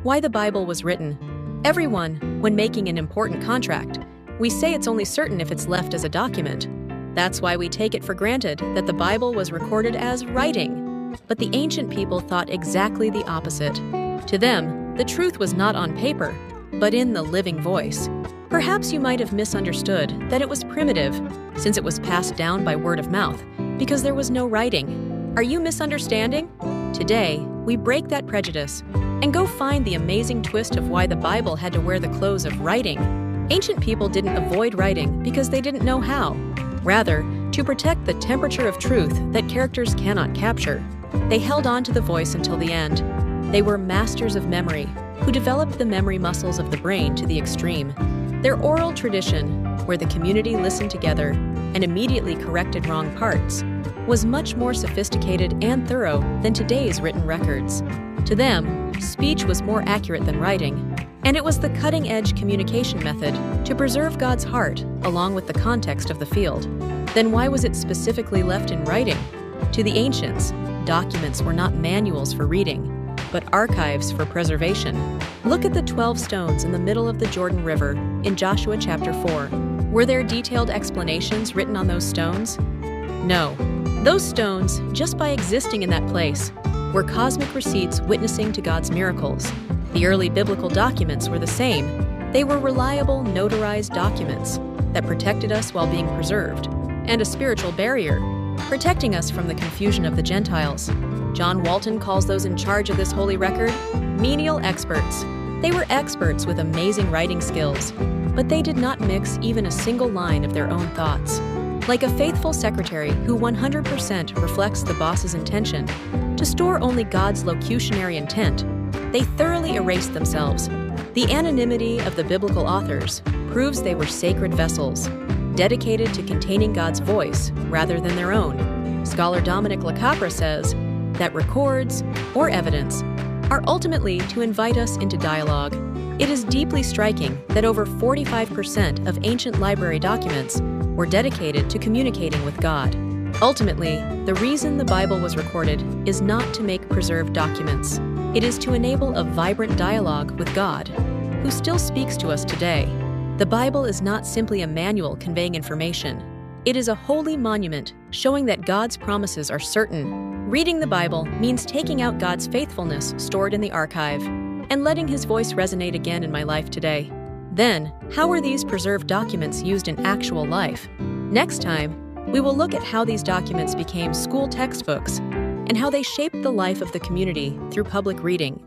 Why the Bible was written. Everyone, when making an important contract, we say it's only certain if it's left as a document. That's why we take it for granted that the Bible was recorded as writing. But the ancient people thought exactly the opposite. To them, the truth was not on paper, but in the living voice. Perhaps you might have misunderstood that it was primitive, since it was passed down by word of mouth, because there was no writing. Are you misunderstanding? Today, we break that prejudice and go find the amazing twist of why the Bible had to wear the clothes of writing. Ancient people didn't avoid writing because they didn't know how. Rather, to protect the temperature of truth that characters cannot capture, they held on to the voice until the end. They were masters of memory, who developed the memory muscles of the brain to the extreme. Their oral tradition, where the community listened together and immediately corrected wrong parts, was much more sophisticated and thorough than today's written records. To them, speech was more accurate than writing, and it was the cutting-edge communication method to preserve God's heart along with the context of the field. Then why was it specifically left in writing? To the ancients, documents were not manuals for reading, but archives for preservation. Look at the 12 stones in the middle of the Jordan River in Joshua chapter 4. Were there detailed explanations written on those stones? No. Those stones, just by existing in that place, were cosmic receipts witnessing to God's miracles. The early biblical documents were the same. They were reliable, notarized documents that protected us while being preserved, and a spiritual barrier, protecting us from the confusion of the Gentiles. John Walton calls those in charge of this holy record menial experts. They were experts with amazing writing skills, but they did not mix even a single line of their own thoughts. Like a faithful secretary who 100% reflects the boss's intention to store only God's locutionary intent, they thoroughly erased themselves. The anonymity of the biblical authors proves they were sacred vessels, dedicated to containing God's voice rather than their own. Scholar Dominic LaCapra says that records, or evidence, are ultimately to invite us into dialogue. It is deeply striking that over 45% of ancient library documents were dedicated to communicating with God. Ultimately, the reason the Bible was recorded is not to make preserved documents. It is to enable a vibrant dialogue with God, who still speaks to us today. The Bible is not simply a manual conveying information. It is a holy monument showing that God's promises are certain. Reading the Bible means taking out God's faithfulness stored in the archive and letting His voice resonate again in my life today. Then, how are these preserved documents used in actual life? Next time, we will look at how these documents became school textbooks and how they shaped the life of the community through public reading.